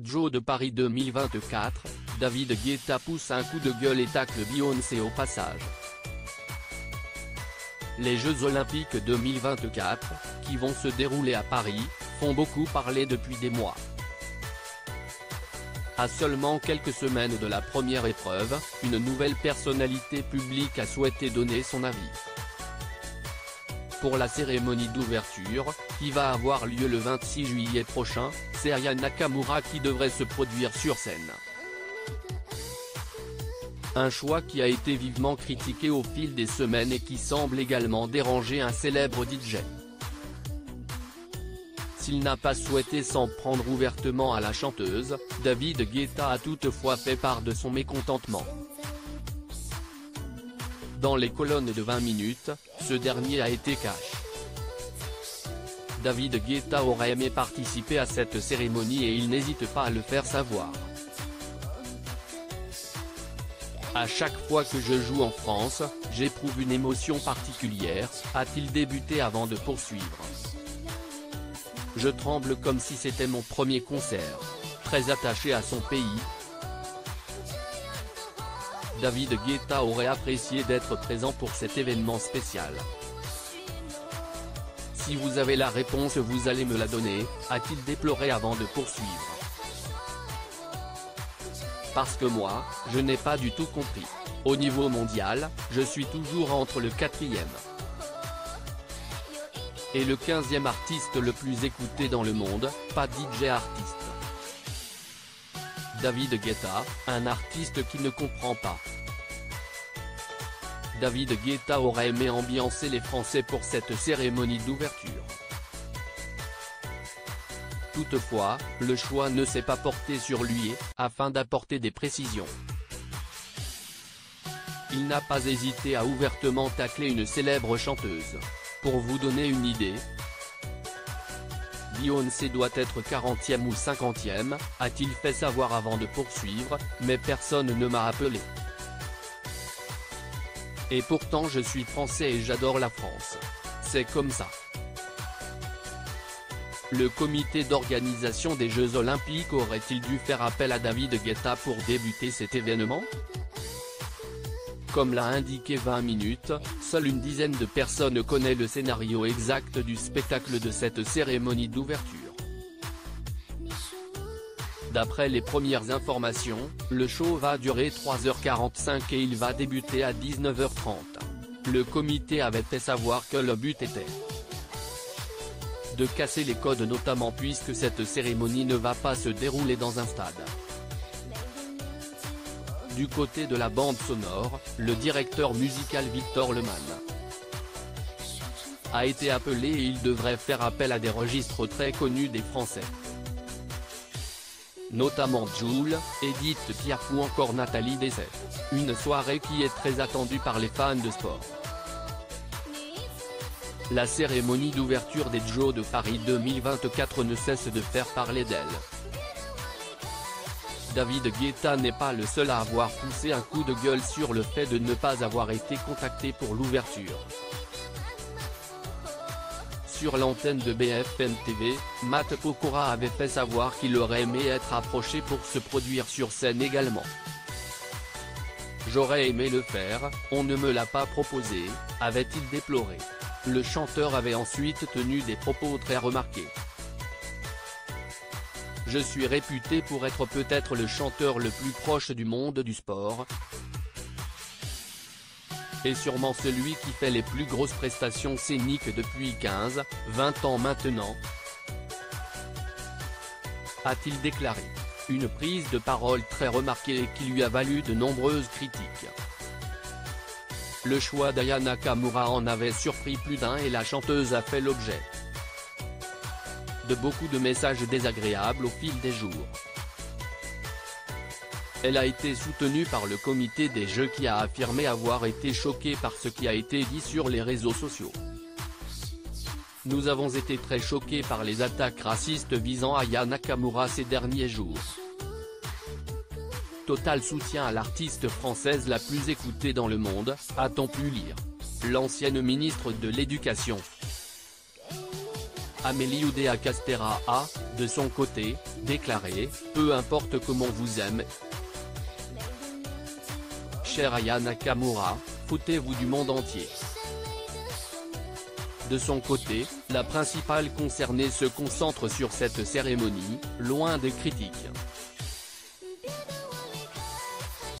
Jeux de Paris 2024, David Guetta pousse un coup de gueule et tacle Beyoncé au passage. Les Jeux Olympiques 2024, qui vont se dérouler à Paris, font beaucoup parler depuis des mois. À seulement quelques semaines de la première épreuve, une nouvelle personnalité publique a souhaité donner son avis. Pour la cérémonie d'ouverture, qui va avoir lieu le 26 juillet prochain, c'est Aya Nakamura qui devrait se produire sur scène. Un choix qui a été vivement critiqué au fil des semaines et qui semble également déranger un célèbre DJ. S'il n'a pas souhaité s'en prendre ouvertement à la chanteuse, David Guetta a toutefois fait part de son mécontentement. Dans les colonnes de 20 minutes, ce dernier a été cash. David Guetta aurait aimé participer à cette cérémonie et il n'hésite pas à le faire savoir. À chaque fois que je joue en France, j'éprouve une émotion particulière, a-t-il débuté avant de poursuivre. Je tremble comme si c'était mon premier concert. Très attaché à son pays, David Guetta aurait apprécié d'être présent pour cet événement spécial. Si vous avez la réponse vous allez me la donner, a-t-il déploré avant de poursuivre. Parce que moi, je n'ai pas du tout compris. Au niveau mondial, je suis toujours entre le 4e et le 15e artiste le plus écouté dans le monde, pas DJ artiste. David Guetta, un artiste qui ne comprend pas. David Guetta aurait aimé ambiancer les Français pour cette cérémonie d'ouverture. Toutefois, le choix ne s'est pas porté sur lui et, afin d'apporter des précisions, il n'a pas hésité à ouvertement tacler une célèbre chanteuse. Pour vous donner une idée, Beyoncé doit être 40e ou 50e, a-t-il fait savoir avant de poursuivre, mais personne ne m'a appelé. Et pourtant je suis français et j'adore la France. C'est comme ça. Le comité d'organisation des Jeux Olympiques aurait-il dû faire appel à David Guetta pour débuter cet événement? Comme l'a indiqué 20 minutes, seule une dizaine de personnes connaît le scénario exact du spectacle de cette cérémonie d'ouverture. D'après les premières informations, le show va durer 3h45 et il va débuter à 19h30. Le comité avait fait savoir que le but était de casser les codes notamment puisque cette cérémonie ne va pas se dérouler dans un stade. Du côté de la bande sonore, le directeur musical Victor Lemann a été appelé et il devrait faire appel à des registres très connus des Français, notamment Jul, Edith Piaf ou encore Nathalie Dessay. Une soirée qui est très attendue par les fans de sport. La cérémonie d'ouverture des Jeux de Paris 2024 ne cesse de faire parler d'elle. David Guetta n'est pas le seul à avoir poussé un coup de gueule sur le fait de ne pas avoir été contacté pour l'ouverture. Sur l'antenne de BFM TV, Matt Pokora avait fait savoir qu'il aurait aimé être approché pour se produire sur scène également. J'aurais aimé le faire, on ne me l'a pas proposé, avait-il déploré. Le chanteur avait ensuite tenu des propos très remarqués. Je suis réputé pour être peut-être le chanteur le plus proche du monde du sport. Et sûrement celui qui fait les plus grosses prestations scéniques depuis 15-20 ans maintenant, a-t-il déclaré. Une prise de parole très remarquée et qui lui a valu de nombreuses critiques. Le choix d'Aya Nakamura en avait surpris plus d'un et la chanteuse a fait l'objet de beaucoup de messages désagréables au fil des jours. Elle a été soutenue par le comité des Jeux qui a affirmé avoir été choqué par ce qui a été dit sur les réseaux sociaux. Nous avons été très choqués par les attaques racistes visant Aya Nakamura ces derniers jours. Total soutien à l'artiste française la plus écoutée dans le monde, a-t-on pu lire. L'ancienne ministre de l'Éducation, Amélie Oudéa-Castéra a, De son côté, déclaré « Peu importe comment vous aime. Chère Aya Nakamura, foutez-vous du monde entier ». De son côté, la principale concernée se concentre sur cette cérémonie, loin des critiques.